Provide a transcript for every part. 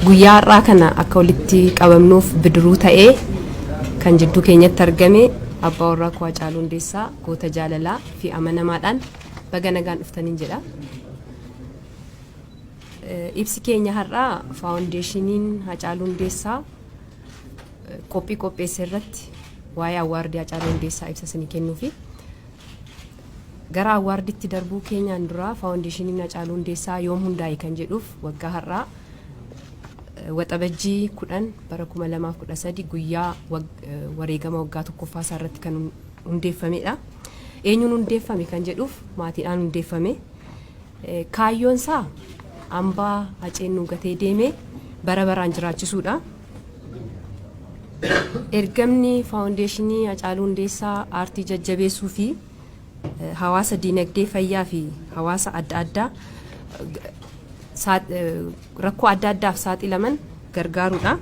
Guyyaa har'aa kana akka walitti qabamnuuf bidiruu ta'ee kan jidduu keenyatti argame abbaa warraa koo Hacaaluu Hundeessaa goota jaalalaa fi amanamaadhaan baga nagaan dhuftaniin jedha. Ibsi keenya har'aa faawundeeshiniin Hacaaluu Hundeessaa qophii qopheesse irratti waa'ee awwaardii Hacaaluu Hundeessaa ibsa isinii kennuufi gara awwaardiitti darbuu keenyaan dura faawundeeshiniin Hacaaluu Hundeessaa yoom hundaa'e kan jedhuuf waggaa har'aa waxabajjii 10 bara 2013 guyyaa wareegama waggaa tokkoffaa isaa irratti kan hundeeffamedha. Eenyuun hundeeffame kan jedhuuf maatiidhaan hundeeffame. Kaayyoon isaa hambaa Haceenuu gatee deemee bara baraan jiraachisuudha. Ergamni faawundeeshinii Hacaaluu Hundeessaa aartii jajjabeessuu fi hawaasa diinagdee fayyaa fi hawaasa adda addaa rakkoo adda addaaf saaxilaman gargaaruudha.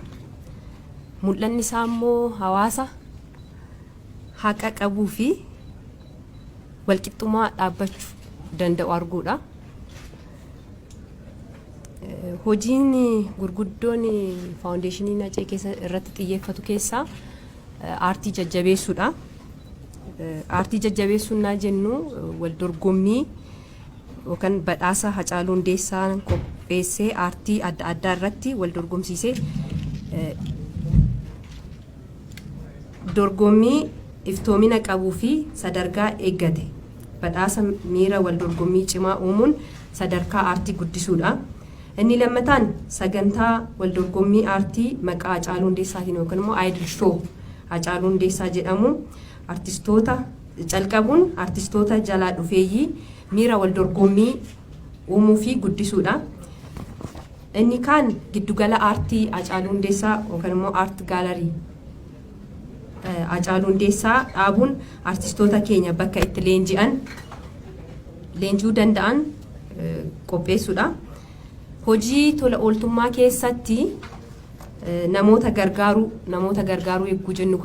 Mul'anni isaa immoo hawaasa haqa qabuu fi walqixxummaa dhaabbachuu danda'u arguudha. Hojiin gurguddoon faawundeeshiniin Hacee keessa irratti xiyyeeffatu keessaa aartii jajjabeessuudha. Aartii jajjabeessuun naa jennu wal dorgommii yookaan badhaasa Hacaaluu Hundeessaa qopheessee aartii adda addaa irratti wal dorgomsiisee dorgommii iftoomina qabuu fi sadarkaa eeggate badhaasa miira wal dorgommii cimaa uumuun sadarkaa aartii guddisuudha. Inni lammataan sagantaa wal dorgommii aartii maqaa Hacaaluu Hundeessaatiin yookaan immoo Idol Show Hacaaluu Hundeessaa jedhamu artistoota calqabuun artistoota jalaa dhufeeyyii miira wal dorgommii uumuu fi guddisuudha. Inni kaan giddugala aartii Hacaaluu Hundeessaa yookaan immoo aart gaalarii Hacaaluu Hundeessaa dhaabuun artistoota keenya bakka itti leenji'uu danda'an qopheessuudha. Hojii tola ooltummaa keessatti namoota gargaaruu eeguu jennu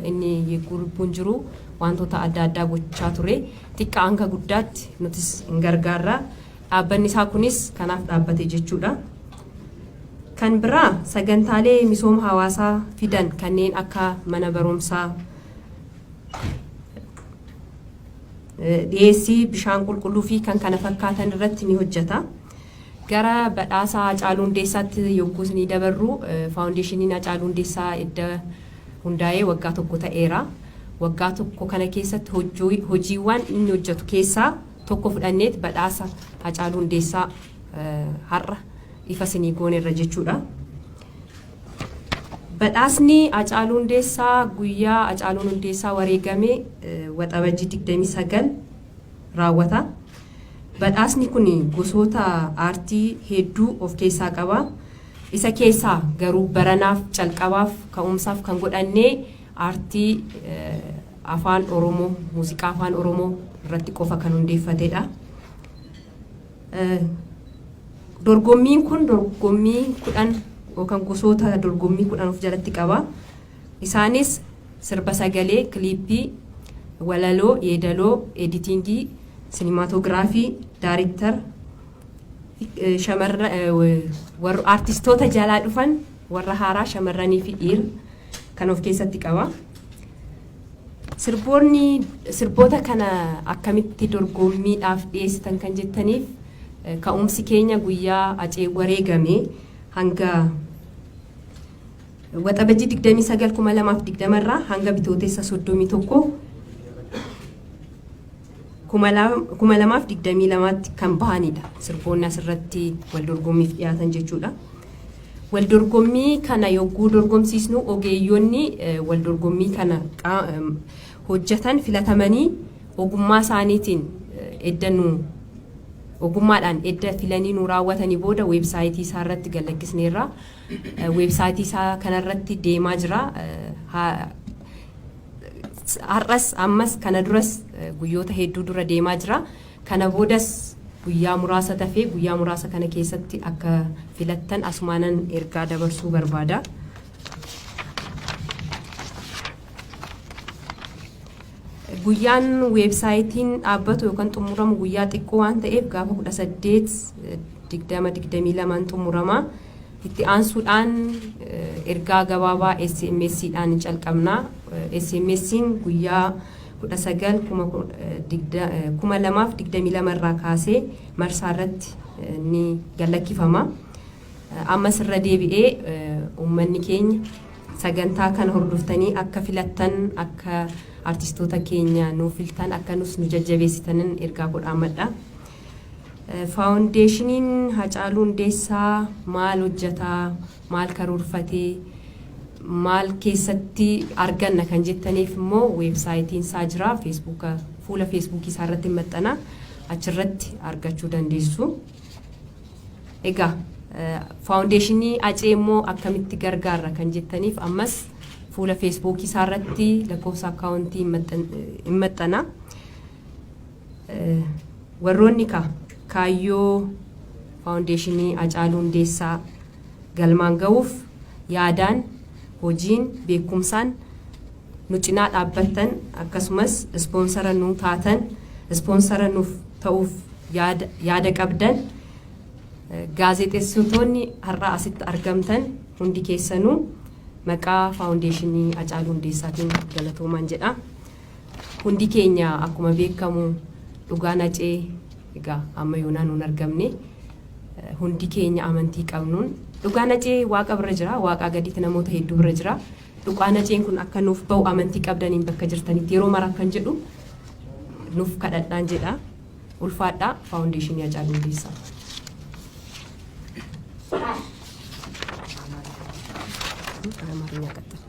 inni eeguu lubbuun jiru wantoota adda addaa gochaa ture. Xiqqaa hanga guddaatti nutis hin gargaarra. Dhaabbanni isaa kunis kanaaf dhaabbate jechuudha. Kan biraa sagantaalee misooma hawaasaa fidan kanneen akka mana barumsaa, dhiyeessii bishaan qulqulluu fi kan kana fakkaatan irratti ni hojjeta. Gara badhaasa Hacaaluu Hundeessaatti yogguu ni dabarru faawundeeshiniin Hacaaluu Hundeessaa edda hundaa'ee waggaa tokko ta'eera. Waggaa tokko kana keessatti hojiiwwan inni hojjetu keessaa tokko fudhanneet badhaasa Hacaaluu Hundeessaa har'a ifa isinii gooneerra jechuudha. Badhaasni Hacaaluu Hundeessaa guyyaa Hacaaluun Hundeessaa wareegame waxabajjii 29 raawwata. Badhaasni kun gosoota aartii hedduu of keessaa qaba. Isa keessaa garuu baranaaf calqabaaf ka'umsaaf kan godhannee aartii afaan Oromoo, muuziqaa afaan Oromoo irratti qofa kan hundeeffatedha. Dorgommiin kun dorgommii 10 yookaan gosoota dorgommii 10 of jalatti qaba. Isaanis sirba sagalee, kiliippii, walaloo, yeedaloo, editingii, sinematogiraafii, daayiriktar, warra artistoota jalaa dhufan warra haaraa shamarranii fi dhiira kan of keessatti qaba. Sirboota kana akkamitti dorgommiidhaaf dhiyeessitan kan jettaniif ka'umsi keenya guyyaa Hacee wareegame hanga waxabajjii 29 2020 irraa hanga bitootessa 31 2022tti kan bahanidha. Sirboonni asirratti wal dorgommiif dhiyaatan jechuudha. Wal dorgommii kana yogguu dorgomsiisnu ogeeyyoonni wal dorgommii kana hojjetan filatamanii ogummaa isaaniitiin ogummaadhaan edda filanii nu raawwatanii booda weebsaayitii isaa irratti gallakkisneerra. Weebsaayitii isaa kanarratti deemaa jira. Har'as ammas kana duras guyyoota hedduu dura deemaa jira. Kana boodas guyyaa muraasa tafee guyyaa muraasa kana keessatti akka filattan asumaanan ergaa dabarsuu barbaada. Guyyaan weebsaayitiin dhaabbatu yookaan xumuramu guyyaa xiqqoo waan ta'eef gaafa 18 2022 xumurama. Itti aansuudhaan ergaa gabaabaa SMS'dhaan calqabna. SMS'n guyyaa 19/2022 irraa kaasee marsaa irratti ni galakkifama. Ammas irra deebi'ee uummanni keenya sagantaa kana hordoftanii akka filattan akka artistoota keenya nu filtan akka nus nu jajjabeessitanin ergaa godhaamadha. Faawundeeshiniin Hacaaluu Hundeessaa maal hojjetaa, maal karoorfatee, maal keessatti arganna kan jettaniif immoo weebsaayitiin isaa jira. Fuula feesbuukii isaa irratti maxxana, achirratti argachuu dandeessu. Egaa faawundeeshinii Acee immoo akkamitti gargaarra kan jettaniif ammas fuula feesbuukii isaa irratti lakkoofsa akkaawuntii hin maxxana. Warroonni kaayyoo faawundeeshinii Hacaaluu Hundeessaa galmaan ga'uuf yaadaan, hojiin, beekumsaan nu cinaa dhaabbattan akkasumas ispoonsara nu taatan, ispoonsara nuuf ta'uuf yaada qabdan gaazexeessitoonni har'a asitti argamtan hundi keessanuu maqaa faawundeeshinii Hacaaluu Hundeessaatiin galatoomaan jedha. Hundi keenya akkuma beekamu dhugaan Acee egaa amma yoonaan nun argamne hundi keenya amantii qabnuun dhugaan Acee waaqa bira jira, waaqaa gaditti namoota hedduu bira jira. Dhugaan Aceen kun akka nuuf ba'u amantii qabdaniin bakka jirtanitti yeroo mara kan jedhu nuuf kadhadhaan jedha. Ulfaadhaa faawundeeshinii Hacaaluu Hundeessaa. አማርኛ ቀጥል።